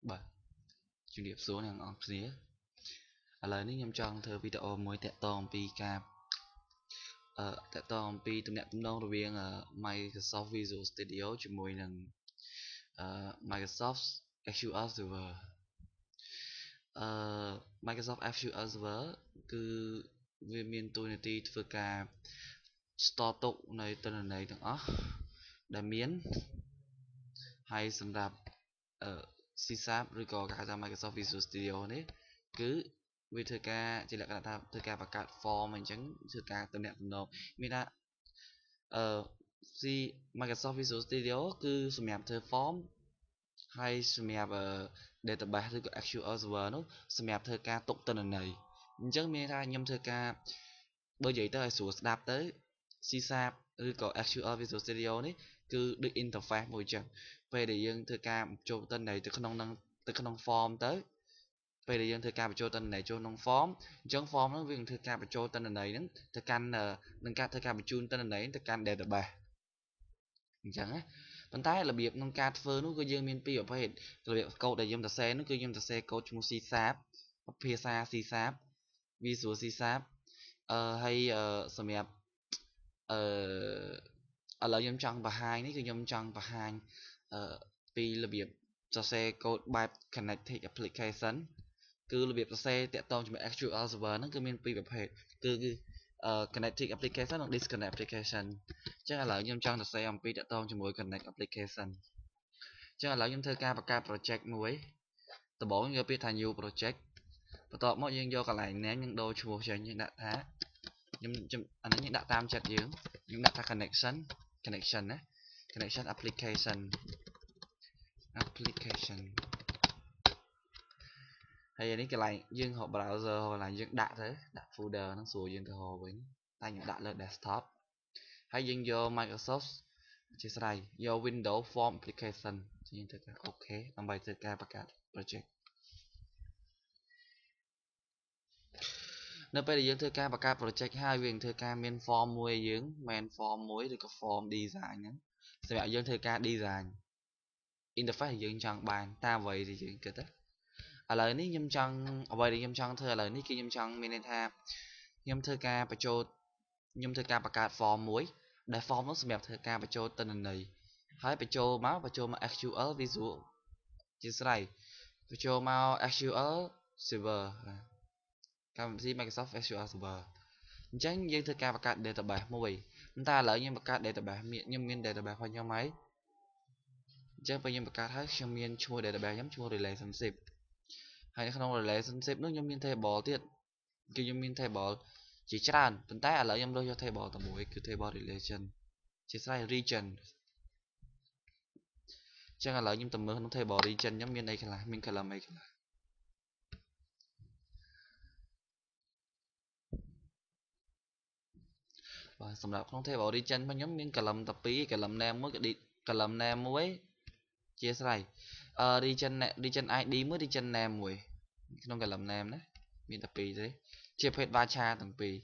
Bà chuyên nghiệp số nàng on phía lời nếu nhâm trong thơ video mới tẹt tòng pi cam tẹt tòng pi tụi nẹt tụi nông rồi biếng Microsoft Visual Studio cho mùi nằng Microsoft Azure Server Microsoft Azure Server cứ viên miền tôi này ti vừa cả store tụ này tên này thằng ó đại miến hay sầm đạp ở C-Sharp rồi có cả ra Microsoft Visual Studio đấy cứ vì thời ca chỉ là cái tham thời ca và cả form mình chẳng thời ca tầm nẹt tầm nộp mình đã si Microsoft Visual Studio cứ sum map thời form hay sum map database thời Azure Server nó sum map thời ca tục tên này chẳng mình ra nhâm thời ca bởi vậy tới số đạp tới C-Sharp rồi có Azure Visual Studio đấy cứ được interface môi trường về để dân thời ca cho tên này từ không form tới về để dân thời ca cho tên này cho nông form chẳng form nó viên thời ca cho tên này nó thời can nâng ca thời ca chun tên này thời can database chẳng á vấn tái là việc nâng ca phơ nó cứ dương miền pi ở phải là việc câu để dân ta xe nó cứ dân ta xe câu chung C-Sharp PSA C-Sharp Visual C-Sharp hay sầm đẹp ở lại dân trong và hai này cứ dân trong và hai vì là việc cho xe code by connected application cứ là việc cho xe tẹt tông cho mình actual server nó cứ miền piแบบhệ cứ connected application hoặc disconnect application chắc là lại dân trong là xe pi tẹt tông cho mỗi connect application chắc là lại dân thơ ca và ca project mới từ bỏ những cái thành nhiều project và tọt mọi dân do cả lại ném những đôi chùa cho những đạn thá nhưng anh ấy những data tam chặt dưỡng những data connection á connection application hay là cái này dương họ browser hoặc là dương đạn thế đạn folder nó sủa dương từ hồ với tay những đạn lên desktop hay dương vô Microsoft chỉ sai vô Windows Form application dương từ ok làm bài từ ca project nếu bây giờ dương thư ca và ca project hai viên thư ca main form muối dưỡng main form muối rồi có form design nữa sẽ bảo dương thư ca design interface dương chẳng bàn ta vậy thì dương kết á ở lời ní nhâm chẳng ở vậy thì nhâm chẳng thưa lời ní kia nhâm chẳng mình tha nhâm thư ca và cho nhâm thư ca và ca form muối để form nó sẽ đẹp thư ca và cho tên này hãy phải cho máu và cho mà actual visual chỉ sai phải cho máu actual server cam si Microsoft Azure Server chẳng dân thư ca và cả database mùi chúng ta lợi nhưng mà cả database nhưng miền database hoa nhau máy chẳng phải nhưng mà cả hết trong miền chua database giống chua relationship hay không relationship nó nhưng miền table tiết kiểu nhưng miền table chỉ tràn chúng ta lợi nhưng đôi cho table tầm mũi kiểu table relation chỉ sai region chẳng là lợi nhưng tầm mưa nó table region giống miền đây là miền cái là mấy và sầm đạp không thể bỏ đi chân mà nhóm miếng cà lầm tập pí cà lầm nam mới đi cà lầm nam mới chia sẻ đi chân ai đi mới đi chân nam mùi không cà lầm nam đấy miếng tập pí thế chia phết ba cha tầng pí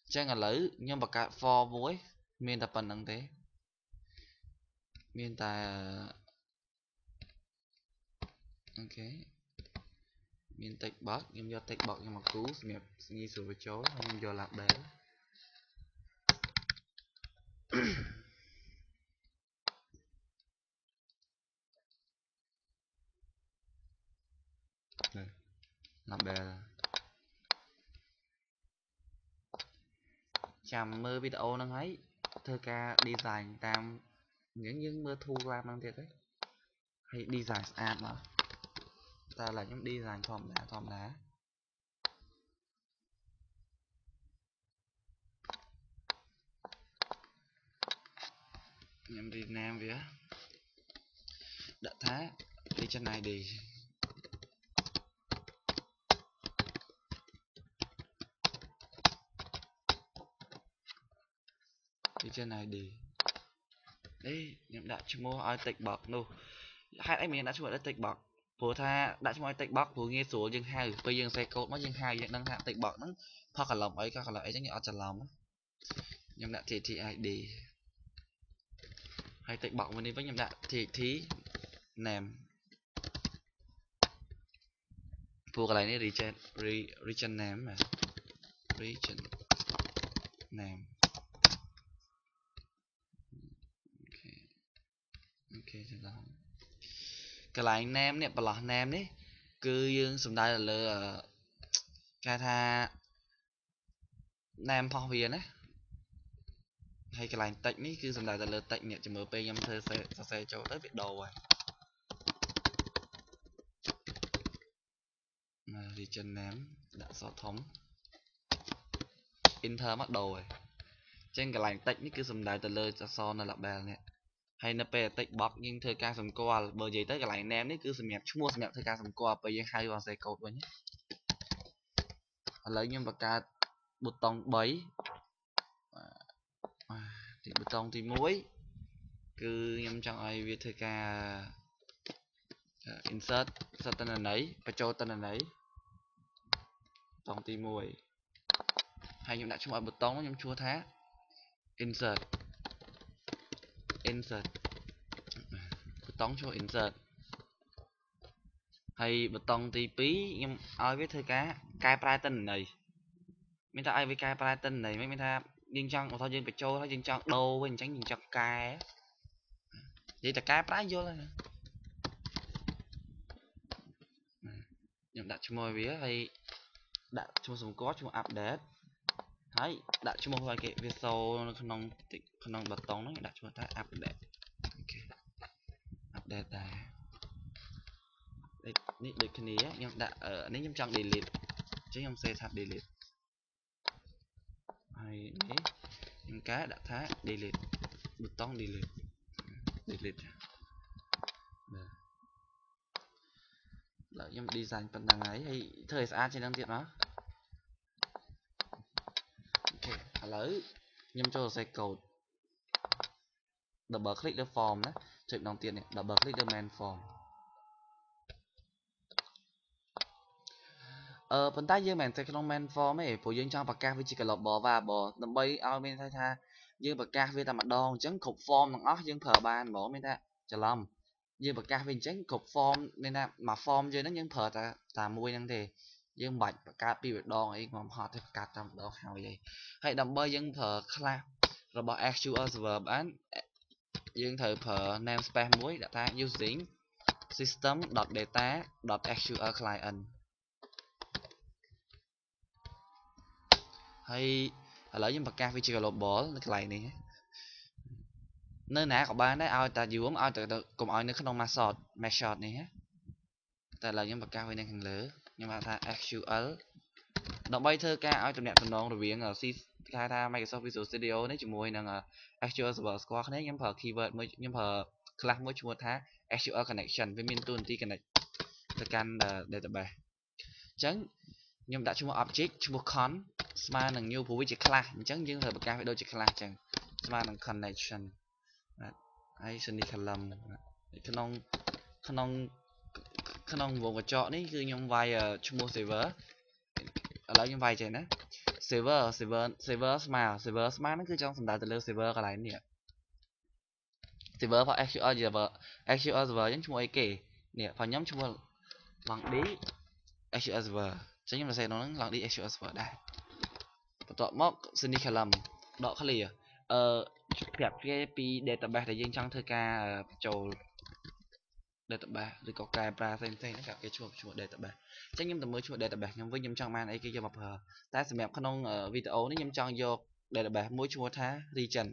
chân là lỡ nhưng mà cả for muối miếng tập phần năng thế miếng ta ok miếng tech box nhưng do tech box nhưng mà cú mẹ nghi sự với chó nhưng do lạc đế lạc đế chăm mơ video năng ấy thơ ca design tam những mơ thu ra năng thiệt đấy hay design ad mà ta là những design thòm đá nhầm Việt Nam vía đã thá đi chân này đi chân này đi đấy nhầm đã cho mua ai tịch bọc nô hai anh mình đã cho mua tịch bọc vừa tha đã cho mua tịch bọc vừa nghe số dương hai bây giờ xe cốt nó dương hai dương đang hạ tịch bọc nó thoa cả lòng ấy cả lại chắc như ở trần lòng nhầm đã thì ai đi hay tịch bọc mình đi với nhầm đã thì thí nèm พวกอะไรนี่ region name mà region name ok ok จะลองកន្លែង name នេះបន្លោះ name នេះគឺយើងសំដៅទៅលើគេថា name ផុសវាណាហើយកន្លែង text នេះគឺសំដៅទៅលើ text នេះជំរឿពេលខ្ញុំធ្វើសរសេរចូលទៅវាដូរហើយ region name ដាក់សធំ enter មកដូរហើយចឹងកន្លែង text នេះគឺសំដៅទៅលើអក្សរនៅ label នេះហើយនៅពេល text box យើងធ្វើការសម្គាល់បើនិយាយទៅកន្លែង name នេះគឺសម្រាប់ឈ្មោះសម្រាប់ធ្វើការសម្គាល់ពេលយើងហៅអក្សរកូដវិញឥឡូវខ្ញុំបង្កើតប៊ូតុង3ទីប៊ូតុងទី1គឺខ្ញុំចង់ឲ្យវាធ្វើការ insert តនន័យបញ្ចូលតនន័យប៊ូតុងទី1ហើយខ្ញុំដាក់ឈ្មោះឲ្យប៊ូតុងខ្ញុំឈ្មោះថា insert ប៊ូតុងឈ្មោះ insert ហើយប៊ូតុងទី2ខ្ញុំឲ្យវាធ្វើការកែប្រែតនន័យមានថាឲ្យវាកែប្រែតនន័យមានថាយើងចង់ឧទាហរណ៍យើងបញ្ចូលហើយយើងចង់ដូរវិញអញ្ចឹងយើងចង់កែនិយាយតែកែប្រែយល់ហើយខ្ញុំដាក់ឈ្មោះវាហើយដាក់ឈ្មោះសម្គាល់ឈ្មោះ update ហើយដាក់ឈ្មោះឲ្យគេវាសូនៅក្នុងប៊ូតុងហ្នឹងដាក់ឈ្មោះថា update អូខេ update ដែរនេះដូចគ្នាខ្ញុំដាក់នេះខ្ញុំចង់ delete អញ្ចឹងខ្ញុំសេថា delete ហើយនេះខ្ញុំកែដាក់ថា delete ប៊ូតុង delete បាទឡើយខ្ញុំ design ប៉ុណ្ណឹងហើយធ្វើឲ្យស្អាតជាងនឹងទៀតមកអូខេឥឡូវខ្ញុំចូលសរសេរកូដ double click លើ form ណាចុចម្ដងទៀតនេះ double click លើ main form ប៉ុន្តែយើងមិនមែនតែក្នុង main form ទេព្រោះយើងចង់ប្រកាសវាជា global variable ដើម្បីឲ្យមានន័យថាយើងប្រកាសវាតែម្ដងអញ្ចឹងគ្រប់ form ទាំងអស់យើងប្រើបានហ្មងមានថាច្រឡំយើងប្រកាសវាអញ្ចឹងគ្រប់ form មានថាមួយ form យើងហ្នឹងយើងប្រើតែមួយហ្នឹងទេយើងមិនបាច់បង្កើតពីរដងអីខ្ញុំហត់ទេបង្កើតតែម្ដងហើយដើម្បីយើងប្រើ class របស់ SQL Server បានយើងត្រូវប្រើ namespace មួយដាក់ថា using system.data.sql client ហើយឥឡូវយើងប្រកាសវាជា global នៅកន្លែងនេះនៅណាក៏បានដែរឲ្យតែយួរឲ្យតែកុំឲ្យនៅក្នុង method នេះតែឥឡូវខ្ញុំប្រកាសវានៅខាងលើខ្ញុំហៅថា SQL ដើម្បីធ្វើការឲ្យទំនាក់ទំនងរវាង C គេហៅថា Microsoft Visual Studio នេះជាមួយនឹង SQL Server ស្គាល់គ្នាខ្ញុំប្រើ keyword មួយខ្ញុំប្រើ class មួយឈ្មោះថា SQL connection វាមានតួនាទី connect ទៅកាន់ database អញ្ចឹងខ្ញុំដាក់ឈ្មោះ object ឈ្មោះ con ស្មើនឹង new ព្រោះវាជា class អញ្ចឹងយើងត្រូវប្រកាសវាដូចជា class អញ្ចឹងស្មើនឹង connection បាទហើយ semicolon ក្នុងវងកញ្ចក់នេះគឺខ្ញុំវាយឈ្មោះ server ឥឡូវខ្ញុំវាយចេះណា server ស្មើ server ស្មើហ្នឹងគឺចង់សំដៅទៅលើ server កន្លែងនេះ server របស់ SQL server អញ្ចឹងឈ្មោះអីគេនេះរបស់ខ្ញុំឈ្មោះ longd SQL server អញ្ចឹងខ្ញុំសរសេរក្នុងហ្នឹង longd SQL server ដែរបន្ទាប់មក semicolon ដក clear ប្រាប់គេពី database ដែលយើងចង់ធ្វើការបញ្ចូល database ឬក៏កែប្រែផ្សេងៗហ្នឹងប្រាប់គេឈ្មោះ database អញ្ចឹងខ្ញុំទៅមើលឈ្មោះ database ខ្ញុំវិញខ្ញុំចង់បានអីគេយកមកប្រើតែសម្រាប់ក្នុងវីដេអូនេះខ្ញុំចង់យក database មួយឈ្មោះថា region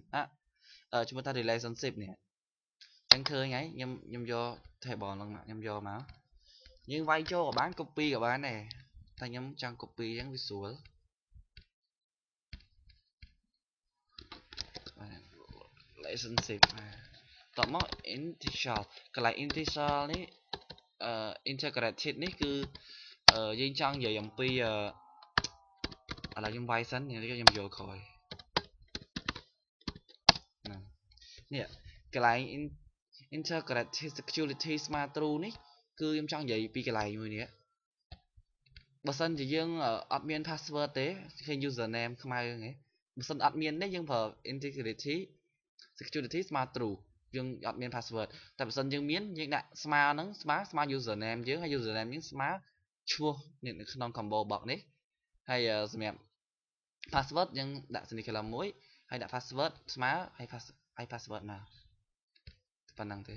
ឈ្មោះថា relationship នេះអញ្ចឹងឃើញហើយខ្ញុំយក table ហ្នឹងមកខ្ញុំយកមកយើងវាយចូលក៏បាន copy ក៏បានដែរតែខ្ញុំចង់ copy អញ្ចឹងវាស្រួលrelationship តោះមក integral កន្លែង integral នេះintegrated នេះគឺយើងចង់និយាយអំពីឥឡូវខ្ញុំវាយសិនខ្ញុំយកក្រោយនេះកន្លែង integrated security smart true នេះគឺខ្ញុំចង់និយាយពីកន្លែងមួយនេះបើសិនជាយើងអត់មាន password ទេឃើញ username ខ្មៅហ្នឹងឯងបើសិនអត់មានទេយើងប្រើ integrity security smart true យើងអត់មាន password តែបើសិនយើងមានយើងដាក់ស្មើហ្នឹងស្មើ username យើងហើយ username យើងស្មើ ឈ្មោះនេះនៅក្នុង combo box នេះហើយសម្រាប់ password យើងដាក់ semicolon មួយហើយដាក់ password ស្មើហើយ password មកប៉ុណ្ណឹងទេ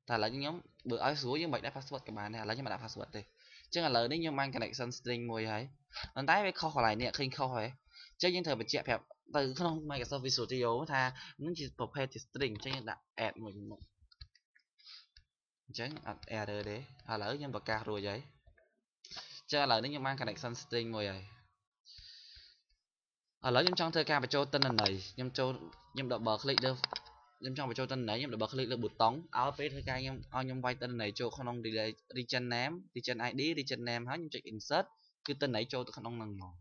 តែឥឡូវខ្ញុំបើឲ្យស្រួលយើងមិនដាក់ password ក៏បានដែរឥឡូវខ្ញុំមិនដាក់ password ទេអញ្ចឹងឥឡូវនេះខ្ញុំបាន connection string មួយហើយប៉ុន្តែវាខុសកន្លែងនេះឃើញខុសហើយអញ្ចឹងយើងត្រូវបញ្ជាក់ប្រាប់ទៅក្នុង Microsoft Visual Studio ថានឹងជាប្រភេទជា string អញ្ចឹងយើងដាក់ add មួយមុខអញ្ចឹងអត់ error ទេឥឡូវខ្ញុំបង្កាសរួចហើយអញ្ចឹងឥឡូវនេះខ្ញុំបាន connection string មួយហើយឥឡូវខ្ញុំចង់ធ្វើការបញ្ចូលទិន្នន័យខ្ញុំ double click លើខ្ញុំចង់បញ្ចូលទិន្នន័យខ្ញុំ double click លើប៊ូតុងឲ្យពេលធ្វើការខ្ញុំវាយទិន្នន័យចូលក្នុង region name region ID region name ហើយខ្ញុំចុច insert គឺទិន្នន័យចូលទៅក្នុងហ្នឹងហ្មង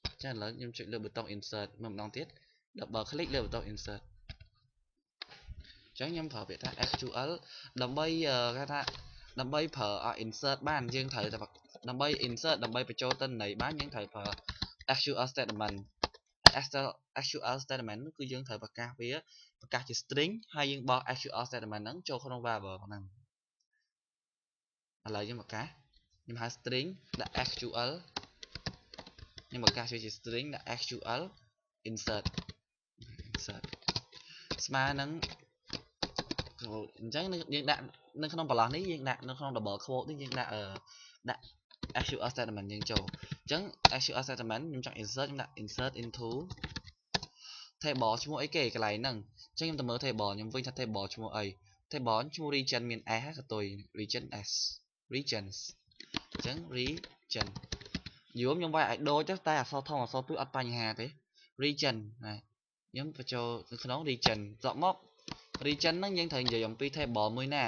អញ្ចឹងឥឡូវខ្ញុំចុចលើប៊ូតុង insert មួយម្ដងទៀត double click លើប៊ូតុង insert អញ្ចឹងខ្ញុំប្រើពាក្យថា SQL ដើម្បីគេថាដើម្បីប្រើ insert បានយើងត្រូវតែដើម្បី insert ដើម្បីបញ្ចូលទិន្នន័យបានយើងត្រូវប្រើ SQL statement SQL statement គឺយើងត្រូវប្រកាសជា string ហើយយើងបោះ SQL statement ហ្នឹងចូលក្នុង variable ហ្នឹងឥឡូវយើងប្រកាសខ្ញុំហៅ string ដាក់ SQL ខ្ញុំប្រកាសវាជា string ដាក់ SQL insert ស្មើនឹងអញ្ចឹងយើងដាក់នៅក្នុងប្រឡោះនេះយើងដាក់នៅក្នុង double quote នេះយើងដាក់SQL statement យើងចូលអញ្ចឹង SQL statement ខ្ញុំចង់ insert ខ្ញុំដាក់ insert into table ឈ្មោះអីគេកន្លែងហ្នឹងអញ្ចឹងខ្ញុំទៅមើល table ខ្ញុំវិញថា table ឈ្មោះអី table ឈ្មោះ region មាន s ហើយកតុយ region s regions អញ្ចឹង region យូរខ្ញុំវាយឲ្យដូចទៅតែអក្សរធំអក្សរទូចអត់បញ្ហាទេ region ណាខ្ញុំបញ្ចូលនៅក្នុង region តមក region ហ្នឹងយើងត្រូវនិយាយអំពី table មួយណា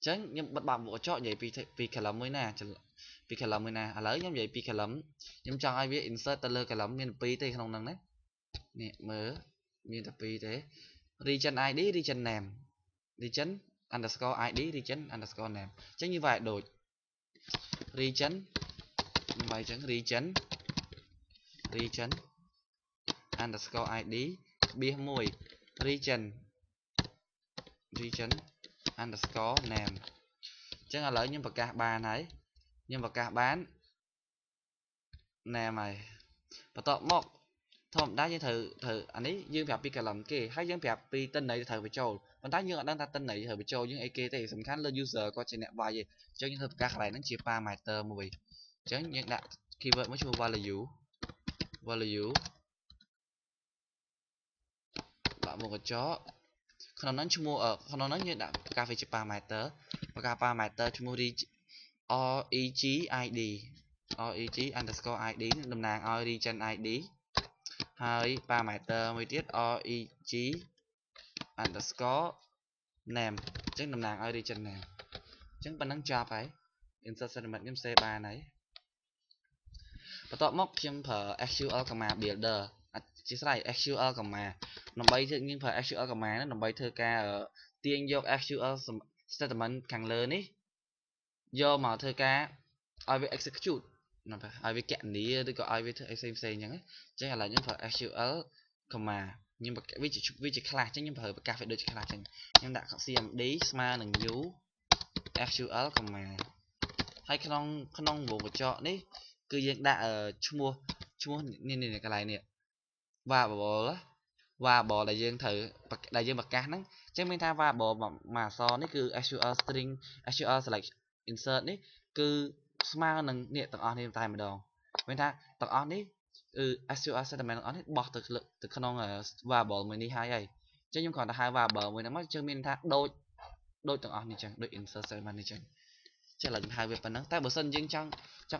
អញ្ចឹងខ្ញុំបិទបាក់មុខកញ្ចក់និយាយពី column មួយណាពី column មួយណាឥឡូវខ្ញុំនិយាយពី column ខ្ញុំចង់ឲ្យវា insert ទៅលើ column មាន2ទេក្នុងហ្នឹងណានេះមើលមានតែ2ទេ region ID region name region underscore ID region underscore name អញ្ចឹងយើងវាយដូច region ខ្ញុំវាយអញ្ចឹង region underscore ID ស្បៀស1 region underscore name អញ្ចឹងឥឡូវខ្ញុំប្រកាសបានហើយខ្ញុំប្រកាសបាន name ហើយបន្ទាប់មកធម្មតាយើងត្រូវអានេះយើងប្រាប់ពី column គេហើយយើងប្រាប់ពីទិន្នន័យត្រូវបញ្ចូលប៉ុន្តែយើងអត់ដឹងថាទិន្នន័យត្រូវបញ្ចូលយើងអីគេទេសំខាន់លើ user គាត់ជាអ្នកវាយទេអញ្ចឹងយើងត្រូវប្រកាសកន្លែងហ្នឹងជា parameter មួយអញ្ចឹងយើងដាក់ keyword មួយឈ្មោះ value ដាក់មុខកញ្ចក់ក្នុងហ្នឹងឈ្មោះក្នុងហ្នឹងយើងដាក់ប្រកាសវាជា parameter ប្រកាស parameter ឈ្មោះ reg underscore id តំណាងឲ្យ region id ហើយ parameter មួយទៀត reg underscore name អញ្ចឹងតំណាងឲ្យ region name អញ្ចឹងប៉ុណ្ណឹងចប់ហើយ insert statement ខ្ញុំ save បានហើយបន្ទាប់មកខ្ញុំប្រើ SQL command builder អធិស្ឋាន SQL command ដើម្បីយើងប្រើ SQL command ហ្នឹងដើម្បីធ្វើការទាញយក SQL statement ខាងលើនេះយកមកធ្វើការឲ្យវា execute ឲ្យវាកណនីឬក៏ឲ្យវាធ្វើអីផ្សេងអញ្ចឹងអញ្ចឹងឥឡូវខ្ញុំប្រើ SQL command ខ្ញុំវាជា class អញ្ចឹងខ្ញុំប្រើប្រកាសវាដូចជា class អញ្ចឹងខ្ញុំដាក់ cmd ស្មើនឹង new SQL command ហើយក្នុងវងកញ្ចក់នេះគឺយើងដាក់ឈ្មោះនេះកន្លែងនេះ variable ដែលយើងប្រកាសហ្នឹងអញ្ចឹងមានថា variable មួយអក្សរនេះគឺ SQL string SQL select insert នេះគឺស្មើនឹងនេះទាំងអស់នេះតែម្ដងមានថាទាំងអស់នេះគឺ SQL statement ទាំងអស់នេះបោះទៅក្នុង variable មួយនេះហើយអញ្ចឹងខ្ញុំគ្រាន់តែហៅ variable មួយហ្នឹងមកជឿមានថាដូចទាំងអស់នេះអញ្ចឹងដូច insert statement នេះអញ្ចឹងចេះឡើយខ្ញុំហៅវាប៉ុណ្ណឹងតែបើសិនយើងចង់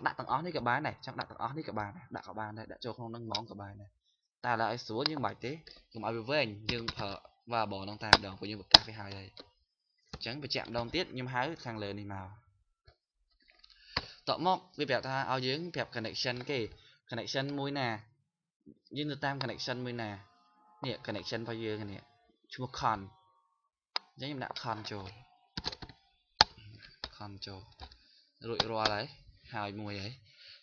ដាក់ទាំងអស់នេះក៏បានដែរចង់ដាក់ទាំងអស់នេះក៏បានដែរដាក់ក៏បានដែរដាក់ចូលក្នុងហ្នឹងហ្មងក៏បានដែរតែឥឡូវឲ្យស្រួលយើងមិនបាច់ទេកុំឲ្យវាវែងយើងប្រើ variable ហ្នឹងតែម្ដងព្រោះយើងប្រកាសវាហើយអញ្ចឹងបញ្ជាក់ម្ដងទៀតខ្ញុំហៅខាងលើនេះមកតមកវាប្រាប់ថាឲ្យយើងប្រាប់ connection គេ connection មួយណាយើងទៅតាម connection មួយណានេះ connection របស់យើងនេះឈ្មោះ con អញ្ចឹងខ្ញុំដាក់ con ចូលរួចរាល់ហើយមួយហើយ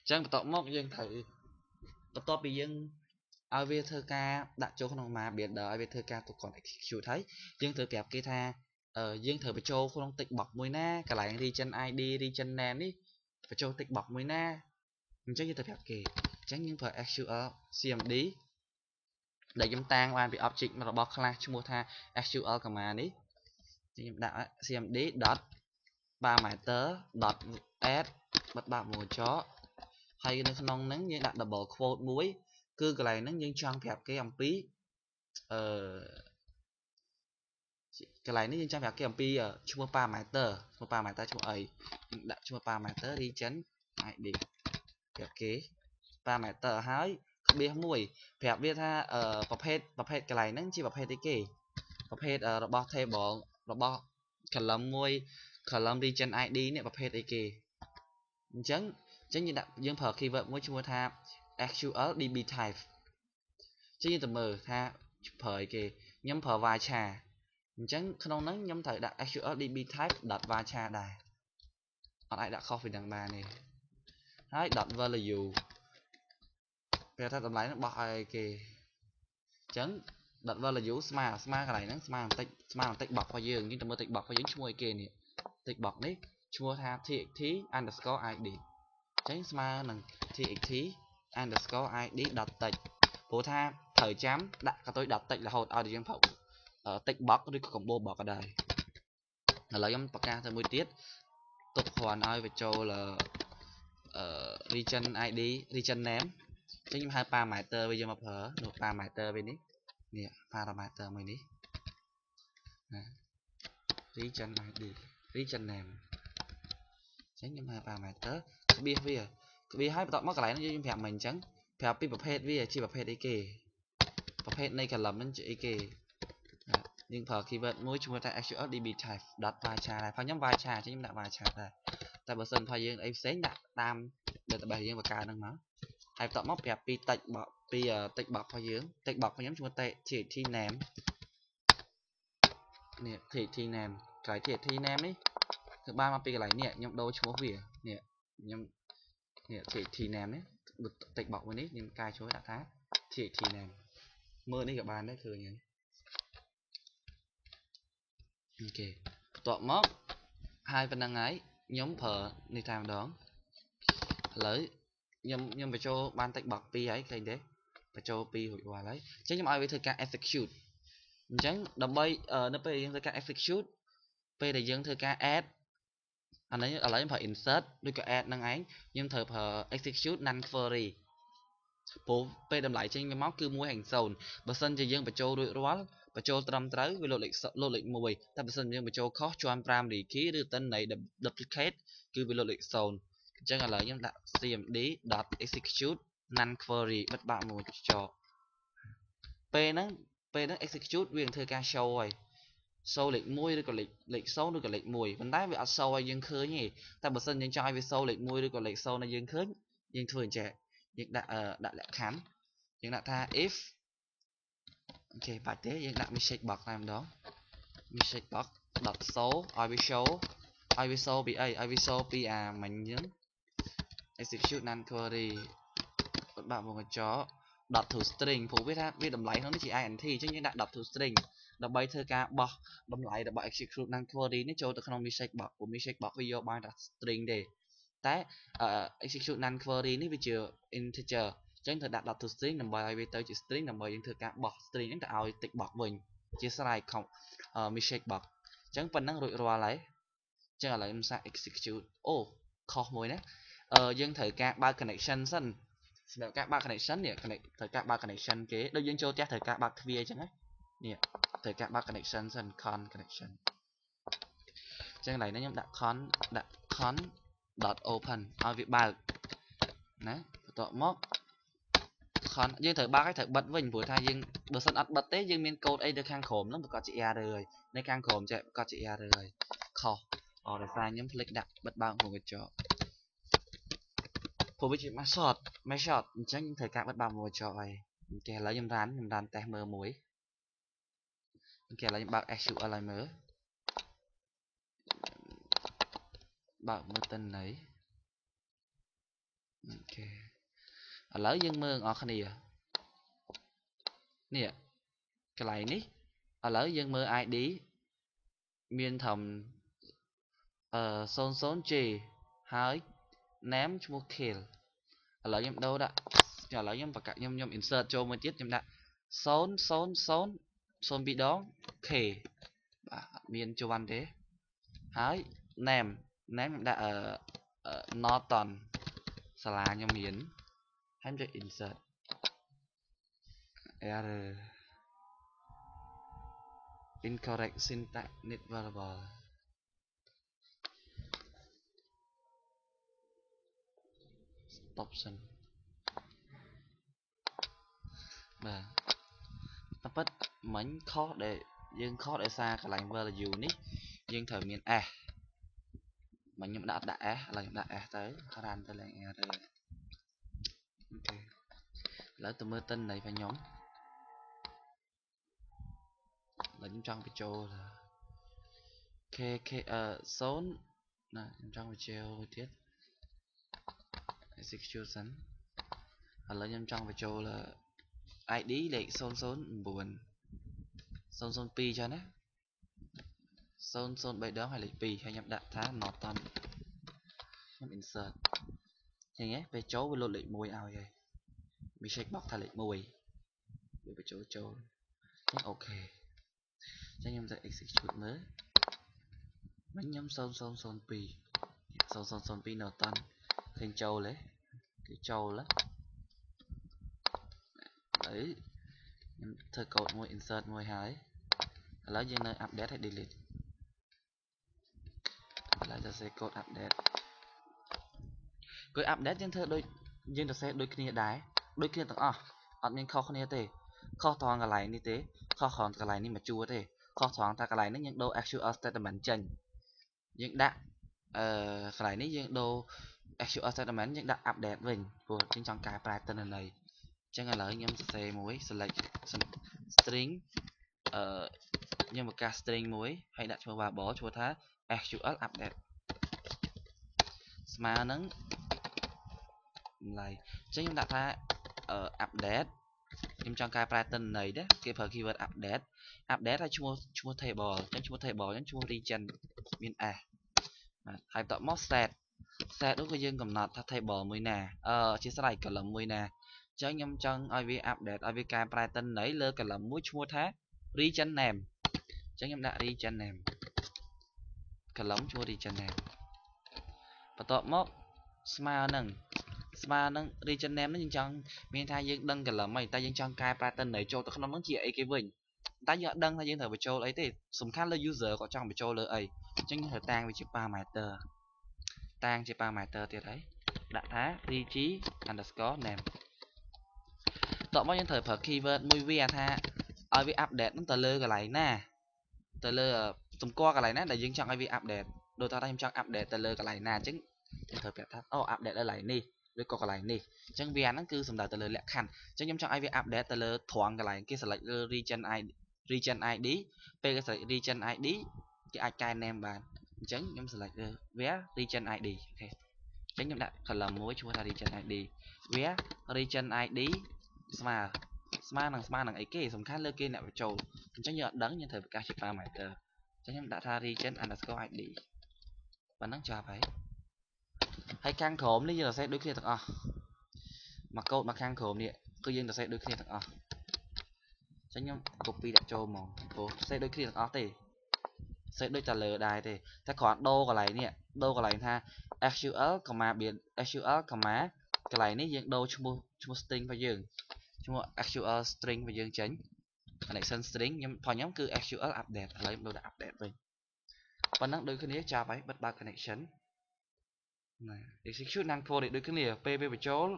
អញ្ចឹងបន្ទាប់មកយើងត្រូវបន្ទាប់ពីយើងឲ្យវាធ្វើការដាក់ចូលក្នុង command builder ឲ្យវាធ្វើការទុកគាត់ execute ហើយយើងត្រូវប្រាប់គេថា dương thử phải cho không tích bọc mùi na cái lại region ID region name đi phải cho tích bọc mùi na mình chắc như tập kì chắc những phải SQL CMD để chúng ta ban bị object mà robot class chúng mua tha SQL command đi thì đạo CMD dot parameter dot add bắt bạn một chó hay nó không nắng như đặt double quote muối cứ cái này nó như trang phép cái âm phí cái này nó như trang phép cái âm phí chung parameter chung ấy đặt chung parameter đi chấn lại đi phép kế parameter hái không biết muối phép biết haประเภทcái này nó chỉ ประเภท cái kì ประเภทrobot table robot column មួយ column region ID เนี่ยประเภทអីគេអញ្ចឹងយើងដាក់យើងប្រើ keyword មួយឈ្មោះថា SQL DB type ចឹងយើងទៅមើលថាប្រើអីគេខ្ញុំប្រើ varchar អញ្ចឹងក្នុងហ្នឹងខ្ញុំត្រូវដាក់ SQL DB type .varchar ដែរអត់អាចដាក់ខុសពីនឹងបានទេហើយ .value ពេលថាតម្លៃហ្នឹងបោះឲ្យគេអញ្ចឹង .value ស្មើកន្លែងហ្នឹងស្មើបន្តិចបោះរបស់យើងទៅមើលតិចបោះរបស់យើងឈ្មោះអីគេនេះតិចបោះនេះឈ្មោះថា txt underscore id អញ្ចឹងស្មើនឹង txt underscore id .text ព្រោះថាត្រូវចាំដាក់កតុយ .text រហូតឲ្យយើងប្រើtext box ឬក៏ combo box ក៏ដែរឥឡូវខ្ញុំបង្កាសទៅមួយទៀតទុកគ្រាន់ឲ្យវាចូលregion id region name អញ្ចឹងខ្ញុំហៅ parameter វាយកមកប្រើនោះ parameter វានេះ parameter មួយនេះណា region id region name អញ្ចឹងខ្ញុំហៅ parameter ក្បៀសវាហើយបន្ទាប់មកកន្លែងនេះយើងប្រាប់មិនអញ្ចឹងប្រាប់ពីប្រភេទវាជាប្រភេទអីគេប្រភេទនៃ column ហ្នឹងជាអីគេយើងប្រើ keyword មួយឈ្មោះថា SQL DB type .varchar ដែរផងខ្ញុំ varchar អញ្ចឹងខ្ញុំដាក់ varchar ដែរតែបើសិនថាយើងអីផ្សេងដាក់តាម database យើងបង្កើតហ្នឹងមកហើយបន្ទាប់មកប្រាប់ពី text box ពី text box របស់យើង text box របស់ខ្ញុំឈ្មោះ txt name នេះ txt name កន្លែង txt name នេះគឺបានមកពីកន្លែងនេះខ្ញុំដូរឈ្មោះវានេះខ្ញុំនេះ txt name នេះ text box មួយនេះខ្ញុំកែជួយដាក់ថា txt name មើលនេះក៏បានដែរឃើញហើយអូខេបន្ទាប់មកហើយប៉ុណ្្នឹងហើយខ្ញុំប្រើនេះតែម្ដងឥឡូវខ្ញុំបញ្ចូលបាន text box 2ហើយឃើញទេបញ្ចូល2រួចរាល់ហើយអញ្ចឹងខ្ញុំឲ្យវាធ្វើការ execute អញ្ចឹងដើម្បីនៅពេលយើងធ្វើការ execute ពេលដែលយើងធ្វើការ add អានេះឥឡូវខ្ញុំប្រើ insert ឬក៏ add នឹងឯងខ្ញុំត្រូវប្រើ execute non query ព្រោះពេលតម្លៃចេញវាមកគឺ1ហើយ0បើសិនជាយើងបញ្ចូលរួចរាល់បញ្ចូលត្រឹមត្រូវវាលោតលេខ1តែបើសិនយើងបញ្ចូលខុសជាន់ primary key ឬទៅន័យ duplicate គឺវាលោតលេខ0អញ្ចឹងឥឡូវខ្ញុំដាក់ cmd.execute non query បិទបាក់មួយចោលពេលហ្នឹង execute វានឹងធ្វើការ show ហើយ show លេខ1ឬក៏លេខ0ឬក៏លេខ1ប៉ុន្តែវាអត់ show ឲ្យយើងឃើញទេតែបើសិនយើងចង់ឲ្យវា show លេខ1ឬក៏លេខ0ឲ្យយើងឃើញយើងធ្វើអញ្ចឹងយើងដាក់លក្ខខណ្ឌយើងដាក់ថា if អូខេបាច់ទេយើងដាក់ message box តែម្ដង message box .show ឲ្យវា show ពីអីឲ្យវា show ពីអាមិញយើង execute non query បាក់មកកញ្ចក់ .toString ព្រោះវាថាវាតម្លៃក្នុងនេះជា int អញ្ចឹងយើងដាក់ .toString ដើម្បីធ្វើការបោះតម្លៃរបស់ execute non query នេះចូលទៅក្នុង message box ព្រោះ message box វាយកបានតែ string ទេតែ execute non query នេះវាជា integer អញ្ចឹងត្រូវដាក់ .toString ដើម្បីឲ្យវាទៅជា string ដើម្បីយើងធ្វើការបោះ string ហ្នឹងទៅឲ្យ tick box វិញជាស្រ័យ message box អញ្ចឹងប៉ុណ្ណឹងរួចរាល់ហើយអញ្ចឹងឥឡូវខ្ញុំសាក execute អូខុសមួយណាយើងត្រូវការបើក connection សិនសម្រាប់ការបើក connection នេះត្រូវការបើក connection គេដូចយើងចូលផ្ទះត្រូវការបើកទ្វារអញ្ចឹងណានេះត្រូវការបើក connection សិន con connection អញ្ចឹងឡើយនេះខ្ញុំដាក់ con .open ឲ្យវាបើកណាបន្ទាប់មក con យើងត្រូវបើកឲ្យត្រូវបិទវិញព្រោះថាយើងបើសិនអត់បិទទេយើងមានកូដអីនៅខាងក្រោមហ្នឹងប្រកាសជា error ហើយនៅខាងក្រោមចេះប្រកាសជា error ហើយខុសដោយសារខ្ញុំភ្លេចដាក់បិទបើកមុខកញ្ចក់ព្រោះវាជា method អញ្ចឹងត្រូវការបិទបើកមុខកញ្ចក់ហើយអូខេឥឡូវខ្ញុំ run test មើលមួយអូខេឥឡូវខ្ញុំបើក SQL ឲ្យមើលបើកមើលតិនន័យអូខេឥឡូវយើងមើលអ្នកគ្នានេះកន្លែងនេះឥឡូវយើងមើល ID miên thầm son son chì hái ném mua kill là nhầm đâu đã trả lời nhầm và cả nhầm insert cho mới tiết nhầm đã son son son son bị đó kề miên cho văn thế hái ném ném đã ở Norton sala nhầm miến hay cho insert error incorrect syntax not available option mà nó bắt mảnh khó để dương khó để xa cái lạnh vừa là unique dương thời miền a mà nhưng đã là đã tới ran tới là rồi ok lỡ từ mưa tinh này phải nhóm là những trong video là số nè trong video tiết execution là nhân trong video là ID lệ son son buồn son son pi cho nó son son bài đó hay là pi hay nhập đặt thá nó toàn nhắm insert thì nhé về chỗ với lột lệ mùi ao vậy mình check box thay lệ mùi để về chỗ nhé ok cho nhầm sẽ execute mới bánh nhắm son son son pi son son son pi nó toàn thành châu lấy cái châu lắm đấy thời code mùi insert mùi hái lấy dân nơi update hay delete lạiจะ sẽ code update គឺ update យើងធ្វើដូចយើងទៅ set ដូចគ្នាដែរដូចគ្នាទាំងអស់អត់មានខុសគ្នាទេខុសត្រង់កន្លែងនេះទេខុសត្រង់កន្លែងនេះមកជួរទេខុសត្រង់តែកន្លែងនេះយើងដូរ actual statement ចេញយើងដាក់កន្លែងនេះយើងដូរ actual statement យើងដាក់ update វិញព្រោះយើងចង់កែប្រែទិន្នន័យអញ្ចឹងឥឡូវខ្ញុំសរសេរមួយ select string ខ្ញុំបង្កើត string មួយហើយដាក់ឈ្មោះ variable ឈ្មោះថា actual update ស្មើនឹងlại chứ chúng ta phải update nhưng trong cái print này đấy cái phần keyword update update là chua table chua table chua region bên a hai tập mod set set đối với dương cầm nọt table mười nè chỉ sẽ lại cả lầm mười nè chứ nhâm chân iv update iv cái print này lơ cả lầm mũi chua thá region name chứ nhâm đã region name cả lắm chua region name và tập mod smart nâng region name nó nhưng chẳng miền thay dương đăng cả là mày ta dương trong cái pattern này cho tao không nói chuyện ấy cái vịnh ta giờ đăng thay dương thở bị trâu ấy thì súng khá là user có trong bị trâu lỡ ấy chẳng thời tang với chữ parameter tang chữ parameter thì đấy đã thá vị trí underscore name tọa bao nhiêu thời phở keyword mùi vi ha ở với update nó tờ lơ cái này nè tờ lơ súng qua cái này nè để dương trong với update đôi ta đang trong update tờ lơ cái này nè chứ thời phở thắt update ở lại điด้วยกอะไรนี่จังเวียนนั่นคือสำหรับแต่เลยแหละคันจังยำจังไอเวียอัปเดตแต่เลยถ่วงอะไรกี่สไลด์region ID เป็นสไลด์ region ID cái ai cài name bànจังยำสไลด์เวีย region ID โอเคจังยำได้ขลังมวยชัวร์ region ID เวีย region ID smartหนังไอ้เก๋สำคัญเลยเก๋เนี่ยไปโจจังยอดดังยังเถอะการชิปมาใหม่เตอจังยำได้ท่า region underscore ID วันนั้นจะไปhay khang khổm lý là sẽ đối kia thật mà câu mà khang khổm đi cư dân là sẽ đối kia thật tránh nhóm copy đặt cho mong sẽ đối kia thật thì sẽ đối trả lời đài thì ta còn đô cái này nè đô cái này ha actual comma biển actual comma cái này ní dân đô chung string phải dừng chung actual string phải dừng tránh connection string nhưng thằng nhóm cứ actual update lấy đô đã update vậy và nó đôi khi chào phải bắt ba connection này execute năng phô để đôi cái này p về chỗ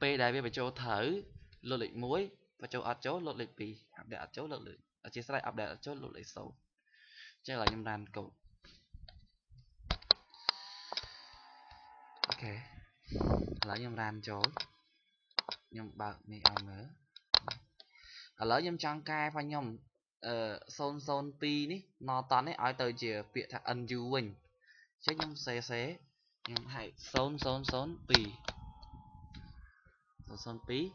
p đại về chỗ thử lộ lịch muối và chỗ ở chỗ lộ lịch bị update ở chỗ lộ lịch ở trên slide update ở chỗ lộ lịch xấu chắc là nhâm đàn cầu ok là nhâm đàn chỗ nhâm bạc này ao nữa ở nhâm trang cai phải nhâm son son pi ní nó toán ấy ở từ chìa việc thật ân du mình chắc nhâm xé nhâm hãy son pi son pi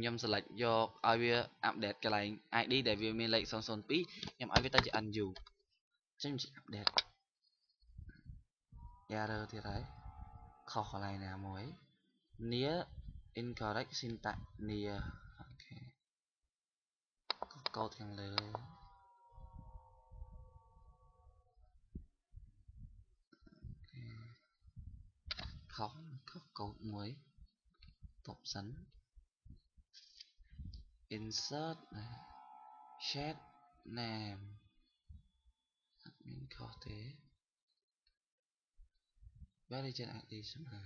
nhâm select យកឲ្យវា update កន្លែង ID ដែលវាមានលេខ002ខ្ញុំឲ្យវាទៅជា unU ចឹងខ្ញុំ update error ទៀតហើយខុសកន្លែងណាមួយ near incorrect syntax near អូខេកូដខាងលើខុសកូដមួយតបសិន insert chat name អត់មានខុសទេ validate ID ស្មើ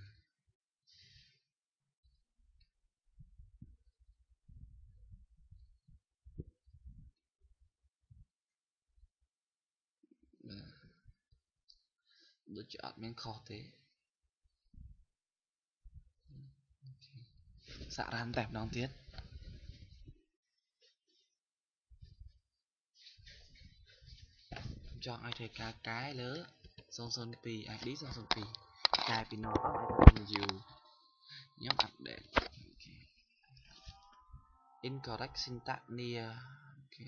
ដូចជាអត់មានខុសទេសាក់រ៉ាំតែម្ដងទៀតចង់ឲ្យធ្វើការកែលើ002 ID 002កែពី normal ឲ្យទៅជា new ខ្ញុំ update incorrect syntax near អូខេ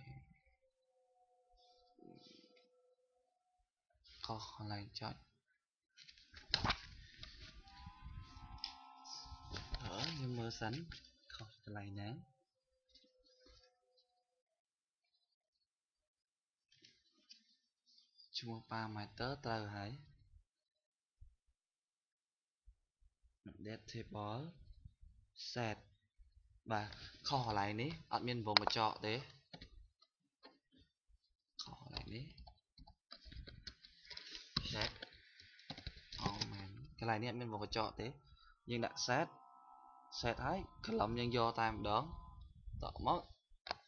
ខុសកន្លែងចុចខ្ញុំមើលសិនខុសកន្លែងណាឈ្មោះ parameter ត្រូវហើយ update table set បាទខុសកន្លែងនេះអត់មានវងកញ្ចក់ទេខុសកន្លែងនេះ set អមមែនកន្លែងនេះអត់មានវងកញ្ចក់ទេយើងដាក់ set ហើយ column យើងយកតែម្ដងតមក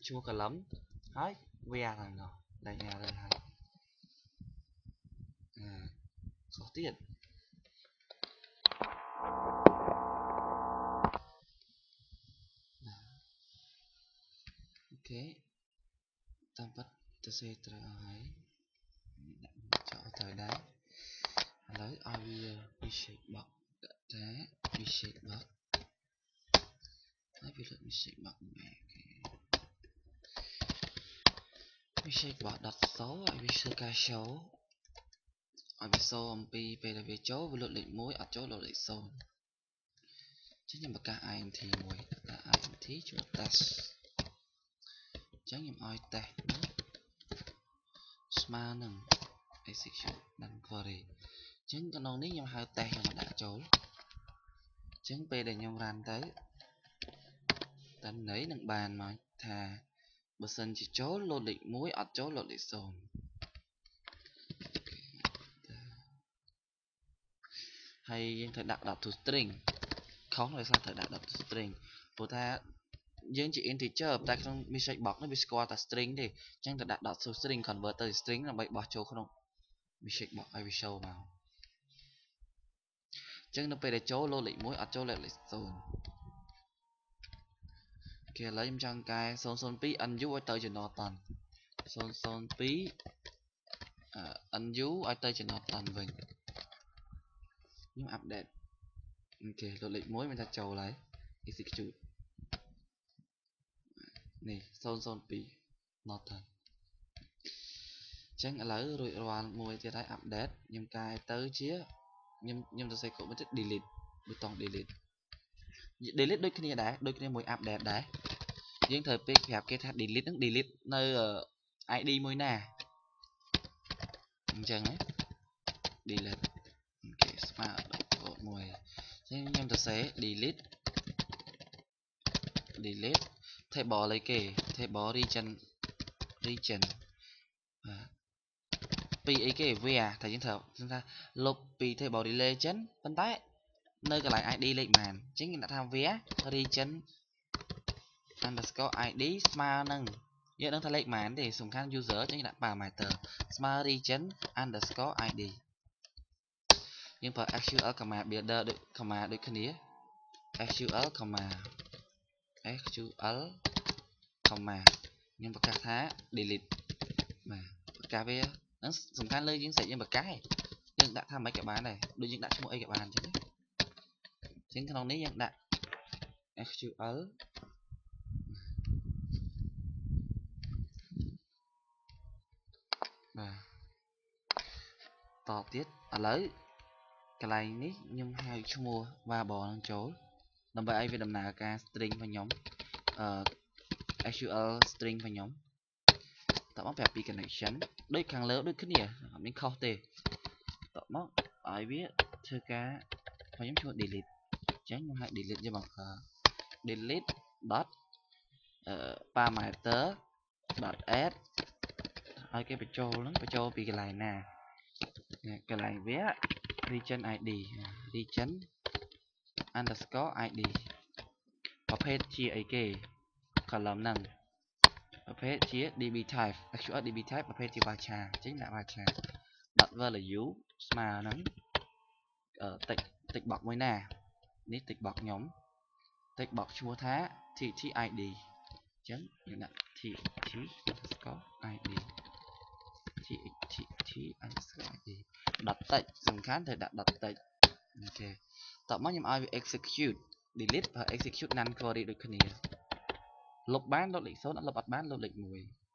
ឈ្មោះ column ហើយ var តែម្ដងលេខ error ហើយខុសទៀតអូខេតាមពិតទៅសេត្រូវហើយដាក់ចោលត្រូវដែរឥឡូវឲ្យវា mistake box ដាក់ថា mistake box ហើយវាលើក mistake box មក mistake box ដុតសូឲ្យវាធ្វើការ show ឲ្យវា show អំពីពេលដែលវាចូលវាលុតលេខ1អត់ចូលលុតលេខ0ចឹងខ្ញុំបង្កើត int មួយដាក់ int ជួ test ចឹងខ្ញុំឲ្យ test ស្មើនឹង execute និង query ចឹងក្នុងនេះខ្ញុំហៅ test ខ្ញុំដាក់ចូលចឹងពេលដែលខ្ញុំ run ទៅតន័យនឹងបានមកថាបើសិនជាចូលលុតលេខ1អត់ចូលលុតលេខ0ហើយយើងត្រូវដាក់ dot to string ខុសដោយសារត្រូវដាក់ dot to string ព្រោះថាយើងជា integer តែក្នុង message box នេះវាស្គាល់តែ string ទេអញ្ចឹងត្រូវដាក់ dot to string convert ទៅ string ដើម្បីបោះចូលក្នុង message box ឲ្យវា show មកអញ្ចឹងនៅពេលដែលចូលលុតលេខ1អត់ចូលលុតលេខ0គេឥឡូវខ្ញុំចង់កែ002 NU ឲ្យទៅជា Norton 002 NU ឲ្យទៅជា Norton វិញខ្ញុំ update អូខេលុតលេខ1មានថាចូលហើយ execute នេះ002 Norton អញ្ចឹងឥឡូវរួចរាល់មួយទៀតហើយ update ខ្ញុំកែទៅជាខ្ញុំសរសេរកូដមួយទៀត delete ប៊ូតុង delete ដូចគ្នាដែរដូចគ្នាមួយ update ដែរយើងត្រូវពេកប្រាប់គេថា delete ហ្នឹង delete នៅ ID មួយណាអញ្ចឹងណា delete អូខេស្មើកូដមួយអញ្ចឹងខ្ញុំសរសេរ delete table អីគេ table region បាទពីអីគេ var តែយើងត្រូវថាលុបពី table region ប៉ុន្តែនៅកន្លែង ID លេខប៉ុន្មានអញ្ចឹងយើងដាក់ថា var region underscore ID ស្មើនឹងយើងដឹងថាលេខប៉ុន្មានទេសំខាន់ user អញ្ចឹងយើងដាក់ parameter ស្មើ region underscore ID យើងប្រើ SQL command builder ដូច command ដូចគ្នា SQL command ខ្ញុំប្រកាសថា delete បាទប្រកាសវាហ្នឹងសំខាន់លើយើងស្រេចយើងប្រកាសយើងដាក់ថាមិនក៏បានដែរដូចយើងដាក់ឈ្មោះអីក៏បានអញ្ចឹងក្នុងនេះយើងដាក់ SQL vàต่อទៀតឥឡូវកន្លែងនេះខ្ញុំហៅឈ្មោះ variable នឹងចូលដើម្បីឲ្យវាដំណើរការ string របស់ខ្ញុំSQL string របស់ខ្ញុំតមកប្រាប់ពី connection ដូចខាងលើដូចគ្នាអត់មានខុសទេតមកឲ្យវាធ្វើការខ្ញុំឈ្មោះ delete អញ្ចឹងខ្ញុំហៅ delete យកមក delete dot parameter dot add ឲ្យគេបញ្ចូលពីកន្លែងណាកន្លែងវា region id region underscore id ប្រភេទជាអីគេ column ហ្នឹងប្រភេទជា db type actual db type ប្រភេទជា varchar អញ្ចឹងដាក់ varchar dot value ស្មើនឹង tick box មួយណានេះ tick box ខ្ញុំ tick box ឈ្មោះថា ttid អញ្ចឹងយើងដាក់ tt underscore id tt underscore id ដត text សំខាន់ត្រូវដាក់ដត text អូខេតមកខ្ញុំឲ្យវា execute delete ហើយ execute none query ដូចគ្នាលុបបានលុបលេខ0លុបអត់បានលុបលេខ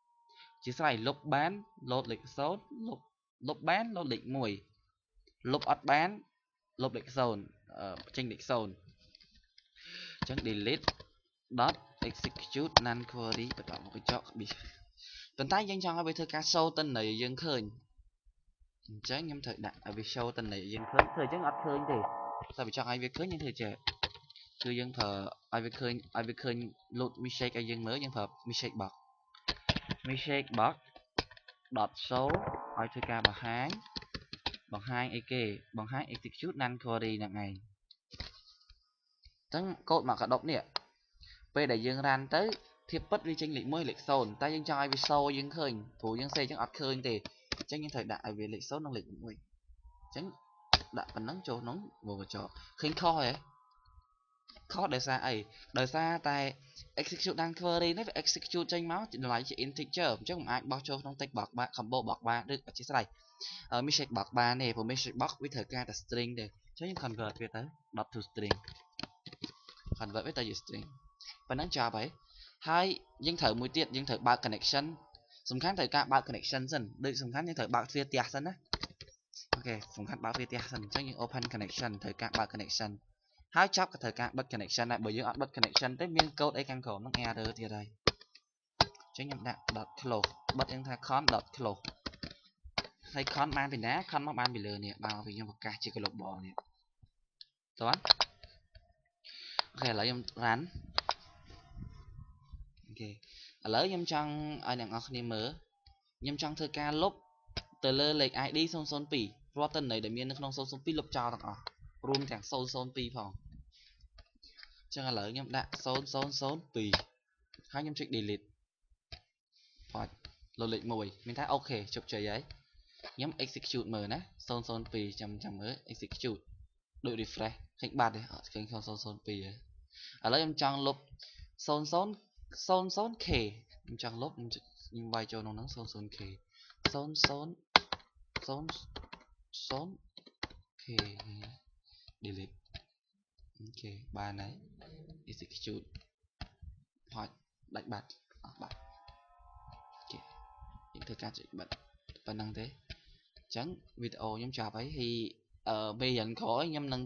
1ជាស្រ័យលុបបានលុបលេខ0លុបបានលុបលេខ1លុបអត់បានលុបលេខ0ចេញលេខ0អញ្ចឹង delete dot execute none query បន្តមកបញ្ចប់ប៉ុន្តែយើងចង់ឲ្យវាធ្វើការ show តន័យឲ្យយើងឃើញអញ្ចឹងខ្ញុំត្រូវដាក់ឲ្យវា show តន័យយើងឃើញធ្វើអញ្ចឹងអត់ឃើញទេតែវាចង់ឲ្យវាឃើញយើងធ្វើចេះគឺយើងប្រើឲ្យវាឃើញ load mistake ឲ្យយើងមើលយើងប្រើ mistake box dot show ឲ្យធ្វើការបង្ហាញអីគេបង្ហាញ execute none query ហ្នឹងឯងអញ្ចឹងកូដមកកដប់នេះពេលដែលយើង run ទៅធៀបពិតវាចេញលេខ1លេខ0តែយើងចង់ឲ្យវា show យើងឃើញព្រោះយើងសេអញ្ចឹងអត់ឃើញទេអញ្ចឹងយើងត្រូវដាក់ឲ្យវាលេខ0និងលេខ1អញ្ចឹងដាក់ប៉ុណ្ណឹងចូលក្នុងវងកញ្ចក់ឃើញខុសហ៎ខុសដោយសារអីដោយសារតែ execute none query នេះវា execute ចេញមកតម្លៃជា integer អញ្ចឹងមិនអាចបោះចូលក្នុង text box បាន combo box បានឬអធិស្ឋានmistake box បានទេព្រោះ mistake box វាត្រូវការតែ string ទេអញ្ចឹងខ្ញុំ convert វាទៅ dot to string convert វាទៅជា string ប៉ុណ្ណឹងចប់ហើយយើងត្រូវមួយទៀតយើងត្រូវបើក connection សំខាន់ត្រូវការបើក connection សិនដូចសំខាន់យើងត្រូវបើកទ្វារផ្ទះសិនណាអូខេសំខាន់បើកទ្វារផ្ទះសិនអញ្ចឹងយើង open connection ត្រូវការបើក connection ហើយចប់ក៏ត្រូវការបិទ connection ដែរបើយើងអត់បិទ connection ទេមានកូដអីខាងក្រោមហ្នឹង error ទៀតហើយអញ្ចឹងខ្ញុំដាក់ dot close បិទយើងថា con dot close ហើយ con បានពីណា con មកបានពីលើនេះមកវិញខ្ញុំប្រកាសជា global នេះតោះអូខេឥឡូវខ្ញុំ run អូខេឥឡូវខ្ញុំចង់ឲ្យអ្នកនរគ្នាមើលខ្ញុំចង់ធ្វើការលុបទៅលើលេខ ID 002រាល់តន័យដែលមាននៅក្នុង002លុបចោលទាំងអស់រួមទាំង002ផងអញ្ចឹងឥឡូវខ្ញុំដាក់0002ហើយខ្ញុំចុច delete បាច់លុបលេខ1មានថាអូខេជោគជ័យហើយខ្ញុំ execute មើលណា002ចាំមើល execute ដូច refresh ឃើញបាត់ទេអត់ឃើញ002ទេឥឡូវខ្ញុំចង់លុប00k ខ្ញុំចង់លុបខ្ញុំវាយចូលក្នុងហ្នឹង 00k 00k delete អូខេបានហើយ execute ផាច់ដាច់បាត់អស់បាត់អូខេយើងធ្វើការចុចបិទប៉ុណ្ណឹងទេអញ្ចឹងវីដេអូខ្ញុំចប់ហើយពេលយ៉ាងក្រោយខ្ញុំនឹង